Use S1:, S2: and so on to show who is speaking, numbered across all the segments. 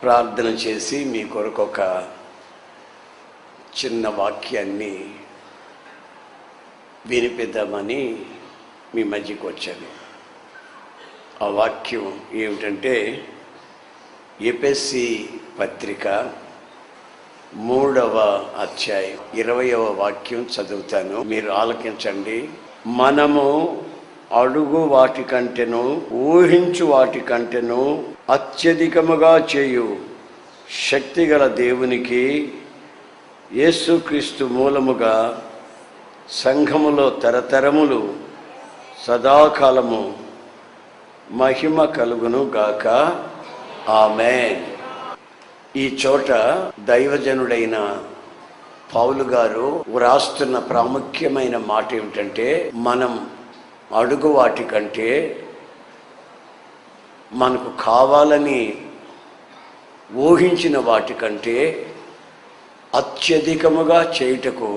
S1: ప్రార్థన చేసి మీ కొరకు ఒక చిన్న వాక్యాన్ని వినిపిద్దామని మీ మధ్యకు వచ్చాను. ఆ వాక్యం ఏమిటంటే ఎఫెసీ పత్రిక 3వ అధ్యాయం 20వ వాక్యం చదువుతాను, మీరు ఆలకించండి. మనము అడుగు వాటి కంటేను ఊహించు వాటి కంటేను అత్యధికముగా చేయు శక్తిగల దేవునికి యేసుక్రీస్తు మూలముగా సంఘములో తరతరములు సదాకాలము మహిమ కలుగును గాక. ఆమేన్. ఈ చోట దైవజనుడైన పౌలు గారు వ్రాస్తున్న ప్రాముఖ్యమైన మాట ఏమిటంటే, మనం అడుగు వాటి కంటే మనకు కావాలని ఊహించిన వాటి కంటే అత్యధికముగా చేయుటకు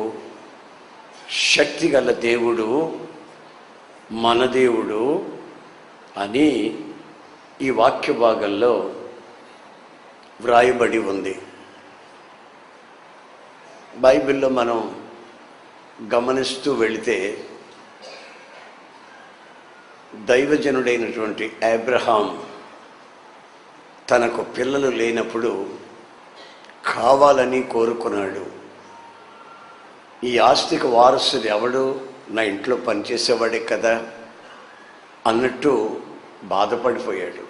S1: శక్తిగల దేవుడు మన దేవుడు అని ఈ వాక్య భాగంలో వ్రాయబడి ఉంది. బైబిల్లో మనం గమనిస్తూ వెళితే దైవజనుడైనటువంటి అబ్రహాం తనకు పిల్లలు లేనప్పుడు కావాలని కోరుకున్నాడు. ఈ ఆస్తికి వారసుడు ఎవడు, నా ఇంట్లో పనిచేసేవాడే కదా అన్నట్టు బాధపడిపోయాడు.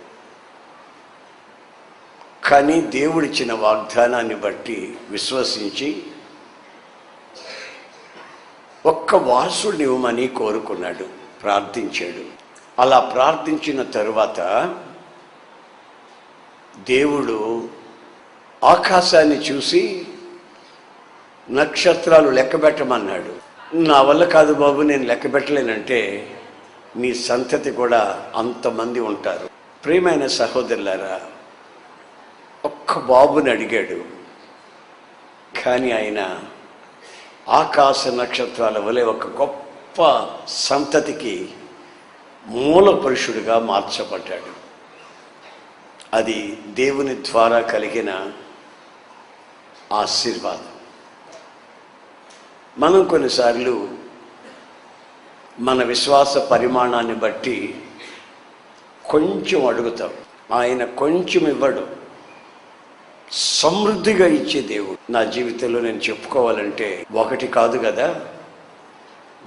S1: కానీ దేవుడిచ్చిన వాగ్దానాన్ని బట్టి విశ్వసించి ఒక్క వారసుడిని ఇవ్వమని కోరుకున్నాడు, ప్రార్థించాడు. అలా ప్రార్థించిన తరువాత దేవుడు ఆకాశాన్ని చూసి నక్షత్రాలు లెక్కబెట్టమన్నాడు. నా వల్ల కాదు బాబు, నేను లెక్కబెట్టలేనంటే నీ సంతతి కూడా అంతమంది ఉంటారు. ప్రియమైన సహోదరులారా, ఒక్క బాబుని అడిగాడు, కానీ ఆయన ఆకాశ నక్షత్రాల వలె ఒక గొప్ప సంతతికి మూల పురుషుడిగా మార్చబడ్డాడు. అది దేవుని ద్వారా కలిగిన ఆశీర్వాదం. మనం కొన్నిసార్లు మన విశ్వాస పరిమాణాన్ని బట్టి కొంచెం అడుగుతాం, ఆయన కొంచెం ఇవ్వడు, సమృద్ధిగా ఇచ్చే దేవుడు. నా జీవితంలో నేను చెప్పుకోవాలంటే ఒకటి కాదు కదా,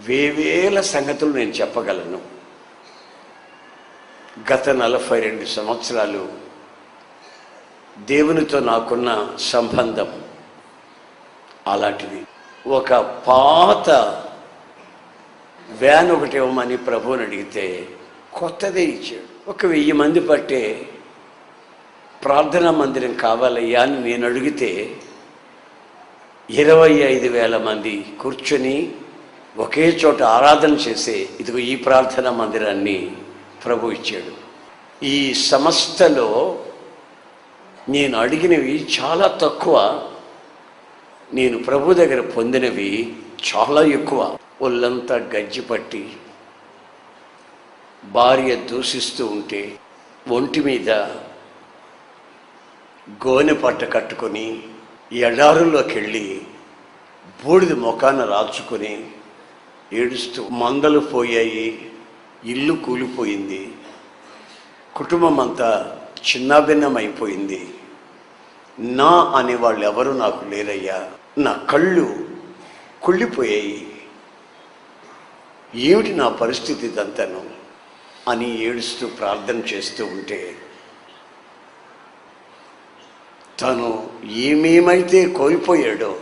S1: వేవేల సంగతులు నేను చెప్పగలను. గత 42 సంవత్సరాలు దేవునితో నాకున్న సంబంధం అలాంటిది. ఒక పాత వ్యాన్ ఒకటి ఇవ్వమని ప్రభువుని అడిగితే కొత్తదే ఇచ్చాడు. 1000 మంది పట్టే ప్రార్థనా మందిరం కావాలయ్యా అని నేను అడిగితే 25,000 మంది కూర్చొని ఒకే చోట ఆరాధన చేసే ఇదిగో ఈ ప్రార్థనా మందిరాన్ని ప్రభు ఇచ్చాడు. ఈ సంస్థలో నేను అడిగినవి చాలా తక్కువ, నేను ప్రభు దగ్గర పొందినవి చాలా ఎక్కువ. ఒళ్ళంతా గజ్జి పట్టి భార్య దూషిస్తూ ఉంటే ఒంటి మీద గోనె పట్ట కట్టుకొని ఎడారుల్లోకి వెళ్ళి బూడిద ముఖాన రాల్చుకొని ఏడుస్తూ, మందలు పోయాయి, ఇల్లు కూలిపోయింది, కుటుంబం అంతా చిన్నాభిన్నమైపోయింది, నా అనేవాళ్ళు ఎవరు నాకు లేరయ్యా, నా కళ్ళు కుళ్ళిపోయాయి, ఏమిటి నా పరిస్థితి ఇదంతను అని ఏడుస్తూ ప్రార్థన చేస్తూ ఉంటే, తను ఏమేమైతే కోల్పోయాడో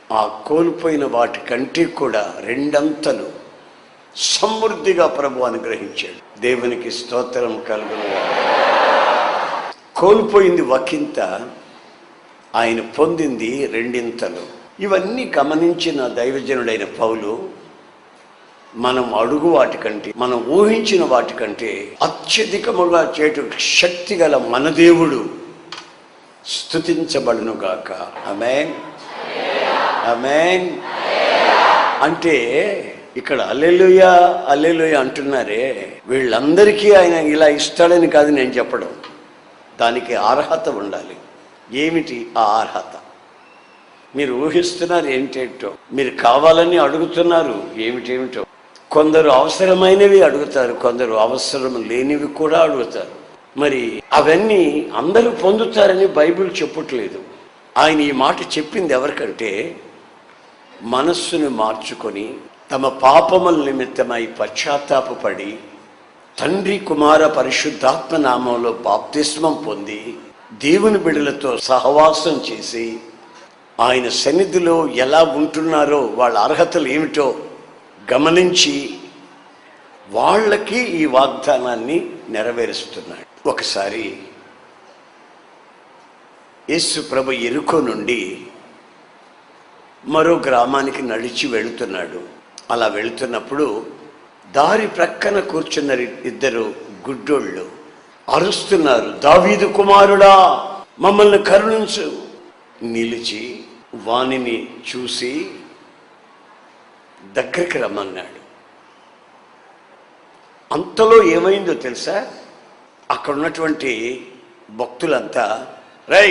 S1: ఆ కోల్పోయిన వాటి కంటే కూడా 2 అంతలు సమృద్ధిగా ప్రభు అనుగ్రహించాడు. దేవునికి స్తోత్రం కలుగును. కోల్పోయింది ఒకంత, ఆయన పొందింది 2 ఇవన్నీ గమనించిన దైవజనుడైన పౌలు, మనం అడుగు వాటికంటే, మనం ఊహించిన వాటికంటే అత్యధికముగా చేయటం శక్తి గల మన దేవుడు స్తుతించబడునుగాక. ఆమేన్, ఆమేన్. అంటే ఇక్కడ హల్లెలూయా హల్లెలూయా అంటున్నారే, వీళ్ళందరికీ ఆయన ఇలా ఇస్తాడని కాదు నేను చెప్పడం, దానికి అర్హత ఉండాలి. ఏమిటి ఆ అర్హత? మీరు ఊహిస్తున్నారు ఏంటేంటో, మీరు కావాలని అడుగుతున్నారు ఏమిటేమిటో. కొందరు అవసరమైనవి అడుగుతారు, కొందరు అవసరం లేనివి కూడా అడుగుతారు. మరి అవన్నీ అందరూ పొందుతారని బైబిల్ చెప్పట్లేదు. ఆయన ఈ మాట చెప్పింది ఎవరికంటే, మనస్సును మార్చుకొని తమ పాపముల నిమిత్తమై పశ్చాత్తాపపడి తండ్రి కుమార పరిశుద్ధాత్మ నామంలో బాప్తిస్మం పొంది దేవుని బిడ్డలతో సహవాసం చేసి ఆయన సన్నిధిలో ఎలా ఉంటున్నారో, వాళ్ళ అర్హతలు ఏమిటో గమనించి వాళ్ళకి ఈ వాగ్దానాన్ని నెరవేరుస్తున్నాడు. ఒకసారి యేసు ప్రభు యెరికో నుండి మరో గ్రామానికి నడిచి వెళుతున్నాడు. అలా వెళుతున్నప్పుడు దారి ప్రక్కన కూర్చున్న ఇద్దరు గుడ్డోళ్ళు అరుస్తున్నారు, దావీదు కుమారుడా మమ్మల్ని కరుణించు. నిలిచి వానిని చూసి దగ్గరికి రమ్మన్నాడు. అంతలో ఏమైందో తెలుసా? అక్కడ ఉన్నటువంటి భక్తులంతా రై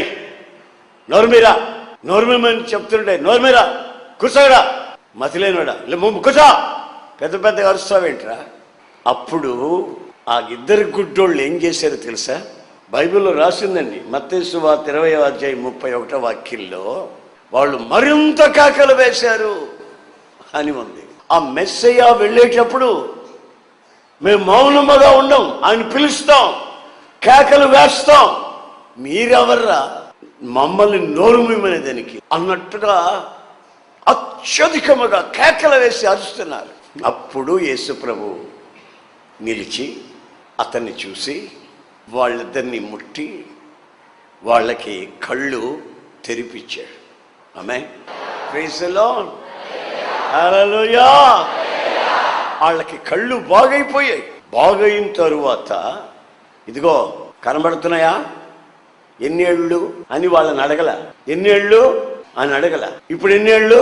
S1: నోర్మీరా నోర్మేమని చెప్తుండే, నోర్మీరా కూర్చోరా, మతిలేనోడా కూర్చో, పెద్ద పెద్దగా అరుస్తావేంట్రా. అప్పుడు ఆ ఇద్దరు గుడ్డోళ్ళు ఏం చేశారో తెలుసా? బైబిల్లో రాసిందండి, మత్తయి సువార్త 20:31 వాళ్ళు మరింత కేకలు వేశారు అని ఉంది. ఆ మెస్సయ్య వెళ్ళేటప్పుడు మేము మౌనముగా ఉండం, ఆయన పిలుస్తాం, కేకలు వేస్తాం, మీరెవర్రా మమ్మల్ని నోరుమనే దానికి అన్నట్టుగా అత్యధికముగా కేకలు వేసి అరుస్తున్నారు. అప్పుడు యేసు ప్రభు నిలిచి అతన్ని చూసి వాళ్ళిద్దరిని ముట్టి వాళ్ళకి కళ్ళు తెరిపించాడు. ఆమేన్, ప్రైజ్ ది లార్డ్, హల్లెలూయా. వాళ్ళకి కళ్ళు బాగైపోయాయి. బాగైన తరువాత ఇదిగో కనబడుతున్నాయా ఎన్నేళ్ళు అని వాళ్ళని అడగల, ఎన్నేళ్ళు అని అడగల, ఇప్పుడు ఎన్నేళ్ళు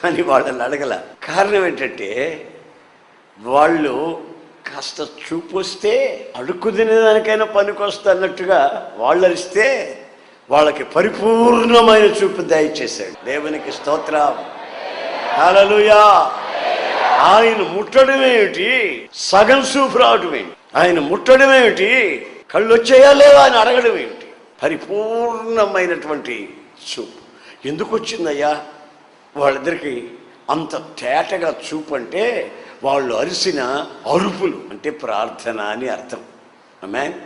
S1: అని వాళ్ళని అడగల. కారణం ఏంటంటే వాళ్ళు కాస్త చూపు వస్తే అడుక్కు తినేదానికైనా పనికొస్తా అన్నట్టుగా వాళ్ళు అరిస్తే వాళ్ళకి పరిపూర్ణమైన చూపు దయచేశాడు. దేవునికి స్తోత్రం, హల్లెలూయా. ఆయన ముట్టడమేమిటి, సగం చూపు రావటం ఏంటి, ఆయన ముట్టడమేమిటి, కళ్ళు వచ్చేయా లేవా అని అడగడం ఏమిటి, పరిపూర్ణమైనటువంటి చూపు. ఎందుకు వచ్చిందయ్యా వాళ్ళిద్దరికి అంత తేటగా చూపు అంటే? వాళ్ళు అరిసిన అరుపులు అంటే ప్రార్థన అని అర్థం. ఆమేన్.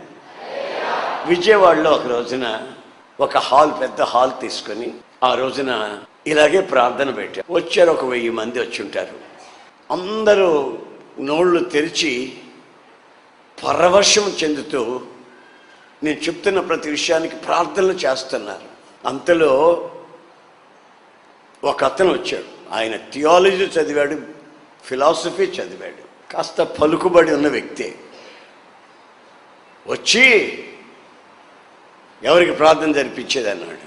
S1: విజయవాడలో ఒక రోజున ఒక హాల్, పెద్ద హాల్ తీసుకొని ఆ రోజున ఇలాగే ప్రార్థన పెట్టారు. వచ్చారు, ఒక 1000 మంది వచ్చి ఉంటారు. అందరూ నోళ్ళు తెరిచి పరవశం చెందుతూ నేను చెప్తున్న ప్రతి విషయానికి ప్రార్థనలు చేస్తున్నారు. అంతలో ఒక అతను వచ్చాడు. ఆయన థియాలజీ చదివాడు, ఫిలాసఫీ చదివాడు, కాస్త పలుకుబడి ఉన్న వ్యక్తే. వచ్చి ఎవరికి ప్రార్థన జరిపించేది అన్నాడు.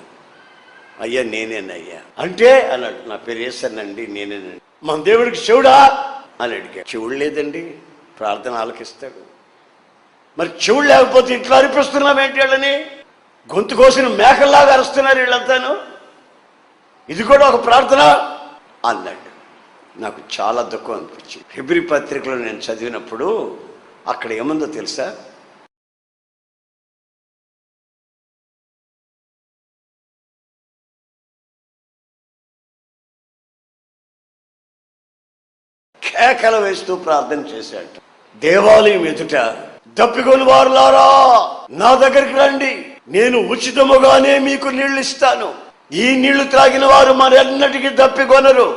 S1: అయ్యా నేనేనయ్యా అంటే అన్నాడు. నా పేరు యేసనండి, నేనేనండి. మన దేవుడికి చెవుడా అని అడిగాడు. చెవుడు లేదండి, ప్రార్థన ఆలకిస్తాడు. మరి చెవుడు లేకపోతే ఇట్లా అరిపిస్తున్నామేంటి వాళ్ళని? గొంతు కోసిన మేకల్లాగా అరుస్తున్నారు వీళ్ళంతాను, ఇది కూడా ఒక ప్రార్థన అన్నాడు. నాకు చాలా దుఃఖం అనిపించింది. హెబ్రీ పత్రికలో నేను చదివినప్పుడు అక్కడ ఏముందో తెలుసా? కేకలు వేస్తూ ప్రార్థన చేశాడు. దేవాలయం ఎదుట దప్పికొని వారులారా నా దగ్గరికి రండి, నేను ఉచితముగానే మీకు నీళ్లు ఇస్తాను, ఈ నీళ్లు త్రాగిన వారు మరెన్నటికీ దప్పికొనరు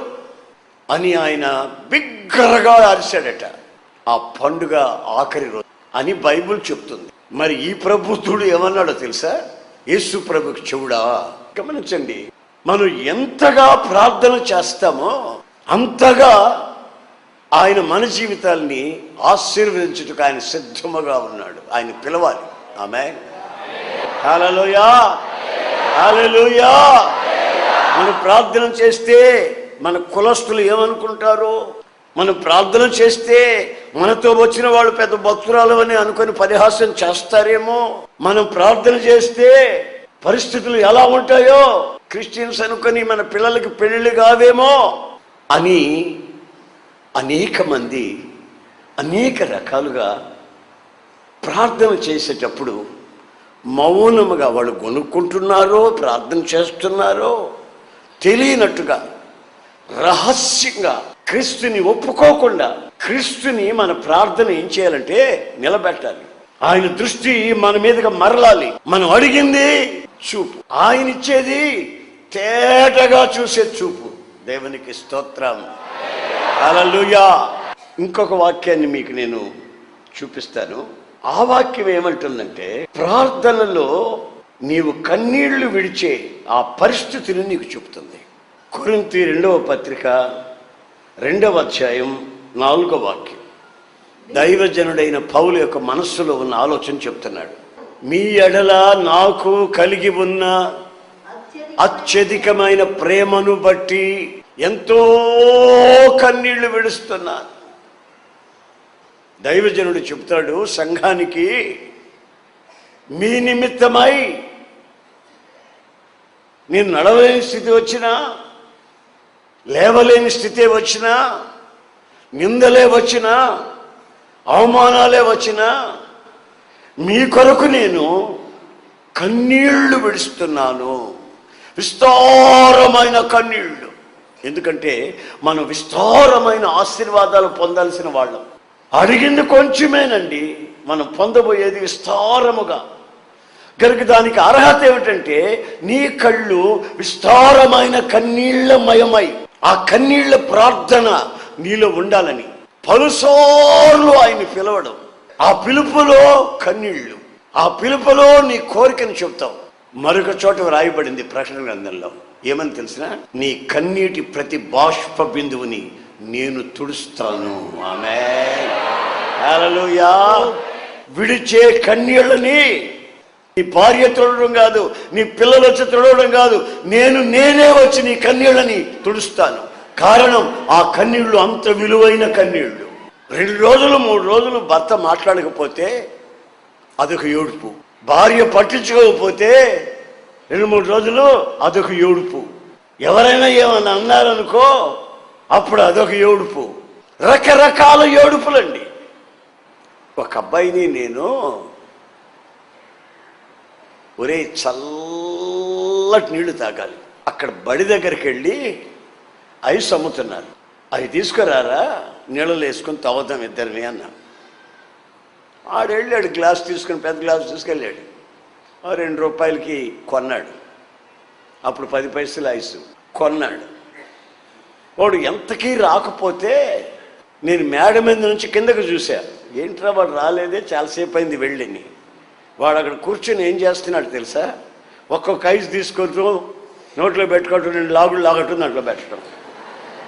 S1: అని ఆయన బిగ్గరగా అరిశాడట. ఆ పండుగ ఆఖరి రోజు అని బైబిల్ చెప్తుంది. మరి ఈ ప్రభుత్వుడు ఏమన్నాడో తెలుసా? యేసు ప్రభుకి చెవుడా. గమనించండి, మనం ఎంతగా ప్రార్థన చేస్తామో అంతగా ఆయన మన జీవితాల్ని ఆశీర్వదించుటకు ఆయన సిద్ధముగా ఉన్నాడు. ఆయన పిలవాలి. ఆమేన్, హల్లెలూయా, హల్లెలూయా. మనం ప్రార్థన చేస్తే మన కులస్తులు ఏమనుకుంటారో, మనం ప్రార్థన చేస్తే మనతో వచ్చిన వాళ్ళు పెద్ద భక్తురాలు అని అనుకొని పరిహాసం చేస్తారేమో, మనం ప్రార్థన చేస్తే పరిస్థితులు ఎలా ఉంటాయో, క్రిస్టియన్స్ అనుకొని మన పిల్లలకి పెళ్ళిళ్ళు కావేమో అని అనేక మంది అనేక రకాలుగా ప్రార్థన చేసేటప్పుడు మౌనముగా వాళ్ళు కొనుక్కుంటున్నారో ప్రార్థన చేస్తున్నారో తెలియనట్టుగా రహస్యంగా క్రీస్తుని ఒప్పుకోకుండా, క్రీస్తుని మన ప్రార్థన ఏం చేయాలంటే నిలబెట్టాలి. ఆయన దృష్టి మన మీదగా మరలాలి. మనం అడిగింది చూపు, ఆయన ఇచ్చేది తేటగా చూసే చూపు. దేవునికి స్తోత్రం, హల్లెలూయా. ఇంకొక వాక్యాన్ని మీకు నేను చూపిస్తాను. ఆ వాక్యం ఏమంటుందంటే, ప్రార్థనలో నీవు కన్నీళ్లు విడిచే ఆ పరిస్థితిని నీకు చూపుతుంది. కొరింథీ 2వ పత్రిక 2వ అధ్యాయం 4వ వాక్యం. దైవజనుడైన పౌలు యొక్క మనస్సులో ఉన్న ఆలోచన చెప్తున్నాడు. మీ ఎడల నాకు కలిగి ఉన్న అత్యధికమైన ప్రేమను బట్టి ఎంతో కన్నీళ్లు విడుస్తున్నాను. దైవజనుడు చెప్తాడు సంఘానికి, మీ నిమిత్తమై నేను నడవలేని స్థితి వచ్చినా, లేవలేని స్థితి వచ్చినా, నిందలే వచ్చినా, అవమానాలే వచ్చినా, మీ కొరకు నేను కన్నీళ్లు విడుస్తున్నాను. విస్తారమైన కన్నీళ్లు. ఎందుకంటే మనం విస్తారమైన ఆశీర్వాదాలు పొందాల్సిన వాళ్ళం. అడిగింది కొంచెమేనండి, మనం పొందబోయేది విస్తారముగా. కనుక దానికి అర్హత ఏమిటంటే, నీ కళ్ళు విస్తారమైన కన్నీళ్లమయమై ఆ కన్నీళ్ల ప్రార్థన నీలో ఉండాలని పలుసార్లు ఆయన పిలవడం, ఆ పిలుపులో కన్నీళ్లు, ఆ పిలుపులో నీ కోరికను చెప్తావు. మరొక చోట రాయబడింది ప్రకటన గ్రంథంలో, ఏమని తెలిసిన, నీ కన్నీటి ప్రతి బాష్ప బిందువుని నేను తుడుస్తాను. ఆమేన్, హల్లెలూయా. విడిచే కన్నీళ్ళని నీ భార్య తుడవడం కాదు, నీ పిల్లలు వచ్చి తుడవడం కాదు, నేనే వచ్చి నీ కన్నీళ్ళని తుడుస్తాను. కారణం, ఆ కన్నీళ్లు అంత విలువైన కన్నీళ్లు. 2 రోజులు 3 రోజులు భర్త మాట్లాడకపోతే అదొక ఏడుపు, భార్య పట్టించుకోకపోతే 2-3 రోజులు అదొక ఏడుపు, ఎవరైనా ఏమన్నా అన్నారనుకో అప్పుడు అదొక ఏడుపు. రకరకాల ఏడుపులండి. ఒక అబ్బాయిని నేను, ఒరే చల్లటి నీళ్లు తాగాలి, అక్కడ బడి దగ్గరికి వెళ్ళి ఐస్ అమ్ముతున్నారు, అవి తీసుకురారా, నీళ్ళలో వేసుకొని తాగుదాం ఇద్దరిని అన్నాను. ఆడు వెళ్ళాడు, గ్లాస్ తీసుకుని, పెద్ద గ్లాస్ తీసుకెళ్ళాడు. 2 రూపాయలకి కొన్నాడు. అప్పుడు 10 పైసలు ఐసు కొన్నాడు. వాడు ఎంతకీ రాకపోతే నేను మేడ మీద నుంచి కిందకు చూశా. ఏంట్రా వాడు రాలేదే, చాలాసేపు అయింది వెళ్ళని. వాడు అక్కడ కూర్చొని ఏం చేస్తున్నాడు తెలుసా, ఒక్కొక్క ఐస్ తీసుకుంటూ నోట్లో పెట్టుకోవటం, 2 లాగులు లాగటం, దాంట్లో పెట్టడం,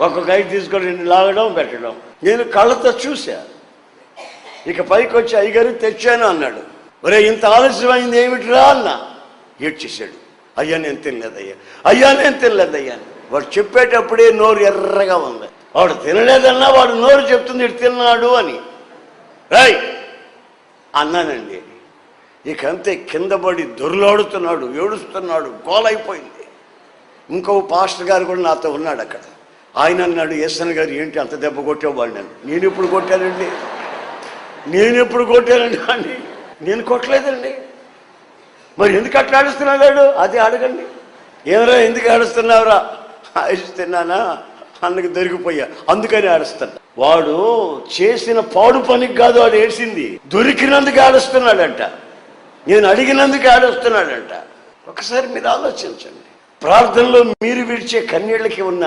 S1: ఒక్కొక్క ఐస్ తీసుకొని 2 లాగడం పెట్టడం. నేను కళ్ళతో చూశా. ఇక పైకి వచ్చి, అయ్యగారు తెచ్చాను అన్నాడు. ఒరే ఇంత ఆలస్యమైంది ఏమిటిరా అన్నా. ఏడ్చేసాడు. అయ్యా నేను తినలేదయ్యా, అయ్యా నేను తినలేదయ్యా. వాడు చెప్పేటప్పుడే నోరు ఎర్రగా ఉంది. వాడు తినలేదన్నా వాడు నోరు చెప్తుంది ఇటు తిన్నాడు అని. రాయ్ అన్నానండి. ఇక అంతే, కింద పడి దొర్లాడుతున్నాడు, ఏడుస్తున్నాడు, గోలైపోయింది. ఇంకో పాస్టర్ గారు కూడా నాతో ఉన్నాడు అక్కడ. ఆయన అన్నాడు, ఎస్ఎన్ గారు ఏంటి అంత దెబ్బ కొట్టేవాడు నన్ను. నేను ఎప్పుడు కొట్టానండి అని. నేను కొట్టలేదండి. మరి ఎందుకు అట్లా ఆడుస్తున్నాడు అది అడగండి. ఏమరా ఎందుకు ఆడుస్తున్నావురా, ఆడిస్తున్నానా, అన్నకి దొరికిపోయా అందుకని ఆడుస్తాను. వాడు చేసిన పాడు పనికి కాదు వాడు ఏడ్చింది, దొరికినందుకు ఆడుస్తున్నాడంట, నేను అడిగినందుకు ఆడుస్తున్నాడంట. ఒకసారి మీరు ఆలోచించండి. ప్రార్థనలో మీరు విడిచే కన్నీళ్ళకి ఉన్న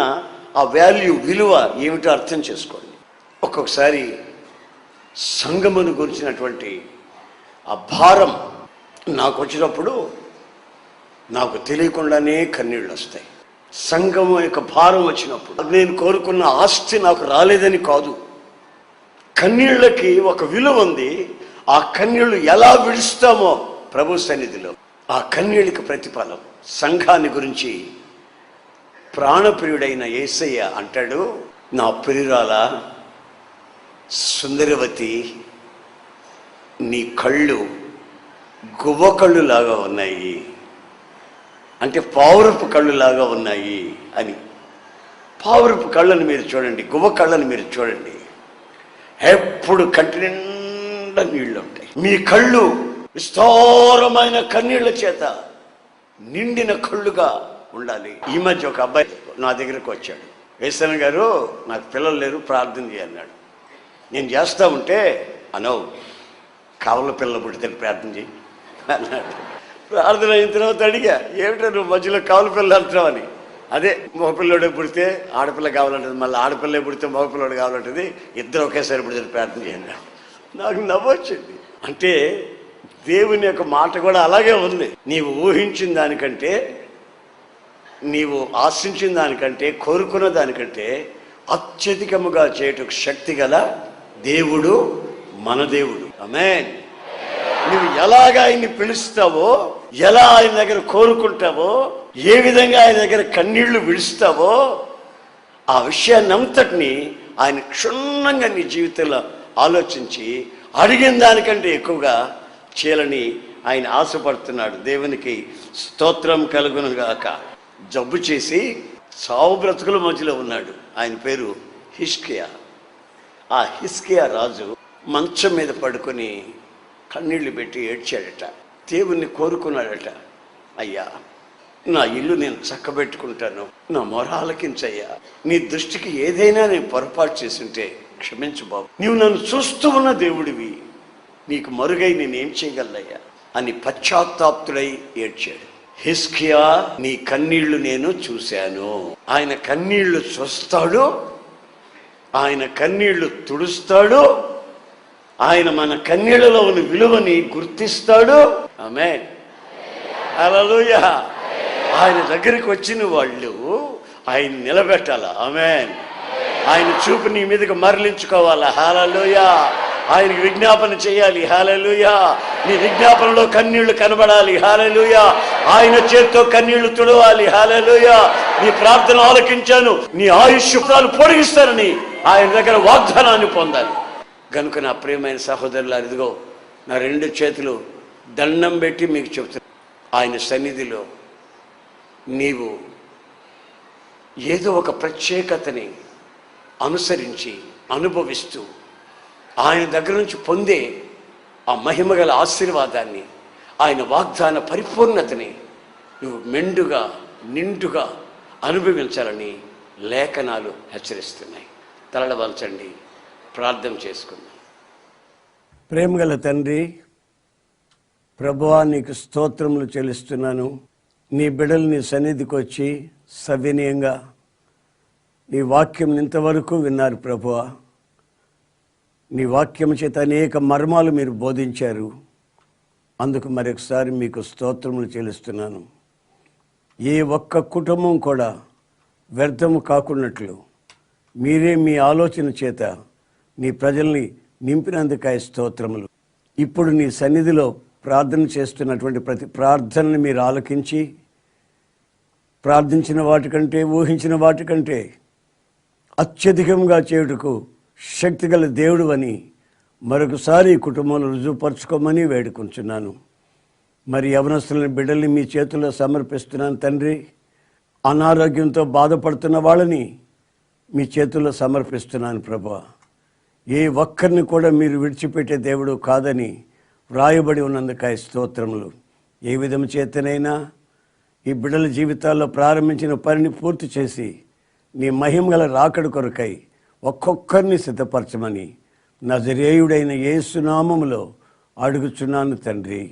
S1: ఆ వాల్యూ, విలువ ఏమిటో అర్థం చేసుకోండి. ఒక్కొక్కసారి సంఘమును గురించినటువంటి ఆ భారం నాకు వచ్చినప్పుడు నాకు తెలియకుండానే కన్నీళ్ళు వస్తాయి. సంఘం యొక్క భారం వచ్చినప్పుడు, నేను కోరుకున్న ఆస్తి నాకు రాలేదని కాదు, కన్నీళ్ళకి ఒక విలువ ఉంది. ఆ కన్నీళ్లు ఎలా విడుస్తామో ప్రభు సన్నిధిలో, ఆ కన్నీళ్ళకి ప్రతిఫలం. సంఘాన్ని గురించి ప్రాణప్రియుడైన యేసయ్య అంటాడు, నా ప్రియురాల సుందరవతి, నీ కళ్ళు గువ్వ కళ్ళు లాగా ఉన్నాయి, అంటే పావురపు కళ్ళులాగా ఉన్నాయి అని. పావురపు కళ్ళను మీరు చూడండి, గువ్వ కళ్ళను మీరు చూడండి, ఎప్పుడు కంటి నిండా నీళ్లు ఉంటాయి. మీ కళ్ళు విస్తారమైన కన్నీళ్ల చేత నిండిన కళ్ళుగా ఉండాలి. ఈ మధ్య ఒక అబ్బాయి నా దగ్గరకు వచ్చాడు, యేసన్న గారు నాకు పిల్లలు లేరు, ప్రార్థన చేయన్నాడు. నేను చేస్తా ఉంటే అనవు కావల పిల్లలు పుడితే ప్రార్థన చేయి అన్నాడు. ప్రార్థన అయిన తర్వాత అడిగా, ఏమిటో నువ్వు మధ్యలో కావల పిల్లలు అంటున్నావు అని. అదే మగపిల్లడే పుడితే ఆడపిల్ల కావాలంటుంది, మళ్ళీ ఆడపిల్లే పుడితే మగపిల్లడు కావాలంటుంది, ఇద్దరు ఒకేసారి పుడితే ప్రార్థన చేయండి. నాకు నవ్వొచ్చింది. అంటే దేవుని యొక్క మాట కూడా అలాగే ఉంది. నీవు ఊహించిన దానికంటే, నీవు ఆశించిన దానికంటే, కోరుకున్న దానికంటే అత్యధికముగా చేయటకు శక్తి గల దేవుడు మన దేవుడు. ఆమేన్. నువ్వు ఎలాగ ఆయన్ని పిలుస్తావో, ఎలా ఆయన దగ్గర కోరుకుంటావో, ఏ విధంగా ఆయన దగ్గర కన్నీళ్లు విడుస్తావో, ఆ విషయాన్ని అంతటినీ ఆయన క్షుణ్ణంగా నీ జీవితంలో ఆలోచించి అడిగిన దానికంటే ఎక్కువగా చేయాలని ఆయన ఆశపడుతున్నాడు. దేవునికి స్తోత్రం కలుగునుగాక. జబ్బు చేసి సావు బ్రతుకుల మధ్యలో ఉన్నాడు. ఆయన పేరు హిజ్కియా. ఆ హిజ్కియా రాజు మంచం మీద పడుకొని కన్నీళ్లు పెట్టి ఏడ్చాడట. దేవుణ్ణి కోరుకున్నాడట, అయ్యా నా ఇల్లు నేను చక్కబెట్టుకుంటాను, నా మొర ఆలకించయ్యా, నీ దృష్టికి ఏదైనా నేను పొరపాటు చేస్తుంటే క్షమించు బాబు, నీవు నన్ను చూస్తూ ఉన్న దేవుడివి, నీకు మరుగై నేనేం చేయగలయ్యా అని పశ్చాత్తాప్తుడై ఏడ్చాడు. హిజ్కియా, నీ కన్నీళ్లు నేను చూశాను. ఆయన కన్నీళ్లు చూస్తాడు, ఆయన కన్నీళ్లు తుడుస్తాడు, ఆయన మన కన్నీళ్లలో ఉన్న విలువని గుర్తిస్తాడు. ఆమేన్, హల్లెలూయా. ఆయన దగ్గరికి వచ్చిన వాళ్ళు ఆయన నిలబెట్టాలా. ఆమేన్. ఆయన చూపు నీ మీదకి మరలించుకోవాలా. హల్లెలూయా. ఆయనకి విజ్ఞాపన చేయాలి. హల్లెలూయా. నీ విజ్ఞాపనలో కన్నీళ్లు కనబడాలి. హల్లెలూయా. ఆయన చేతితో కన్నీళ్లు తుడవాలి. హల్లెలూయా. నీ ప్రార్థన ఆలకించాను, నీ ఆయుష్యాలు పొడిగిస్తానని ఆయన దగ్గర వాగ్దానాన్ని పొందాలి. కనుక నా ప్రియమైన సహోదరులారు, ఇదిగో నా రెండు చేతులు దండం పెట్టి మీకు చెప్తున్నా, ఆయన సన్నిధిలో నీవు ఏదో ఒక ప్రత్యేకతని అనుసరించి అనుభవిస్తూ ఆయన దగ్గర నుంచి పొందే ఆ మహిమగల ఆశీర్వాదాన్ని, ఆయన వాగ్దాన పరిపూర్ణతని నువ్వు మెండుగా నిండుగా అనుభవించాలని లేఖనాలు హెచ్చరిస్తున్నాయి. తలల వంచండి, ప్రార్థన చేసుకుందాం. ప్రేమగల తండ్రి, ప్రభువా నీకు స్తోత్రములు చెల్లిస్తున్నాను. నీ బిడ్డలు నీ సన్నిధికి వచ్చి సవినయంగా నీ వాక్యం ఇంతవరకు విన్నారు ప్రభువా. నీ వాక్యం చేత అనేక మర్మాలు మీరు బోధించారు. అందుకు మరొకసారి మీకు స్తోత్రములు చెల్లిస్తున్నాను. ఏ ఒక్క కుటుంబం కూడా వ్యర్థము కాకున్నట్లు మీరే మీ ఆలోచన చేత నీ ప్రజల్ని నింపినందుకాయ స్తోత్రములు. ఇప్పుడు నీ సన్నిధిలో ప్రార్థన చేస్తున్నటువంటి ప్రతి ప్రార్థనని మీరు ఆలకించి, ప్రార్థించిన వాటికంటే ఊహించిన వాటికంటే అత్యధికంగా చేయుటకు శక్తిగల దేవుడు అని మరొకసారి ఈ కుటుంబంలో రుజువుపరచుకోమని వేడుకుంటున్నాను. మరి యవనస్తులని బిడ్డల్ని మీ చేతుల్లో సమర్పిస్తున్నాను తండ్రి. అనారోగ్యంతో బాధపడుతున్న వాళ్ళని మీ చేతుల్లో సమర్పిస్తున్నాను ప్రభువా. ఏ ఒక్కరిని కూడా మీరు విడిచిపెట్టే దేవుడు కాదని వ్రాయబడి ఉన్నందుకాయ స్తోత్రములు. ఏ విధం చేతనైనా ఈ బిడ్డల జీవితాల్లో ప్రారంభించిన పనిని పూర్తి చేసి నీ మహిమగల రాకడ కొరకై ఒక్కొక్కరిని సిద్ధపరచమని నజరేయుడైన యేసు నామములో అడుగుచున్నాను తండ్రి.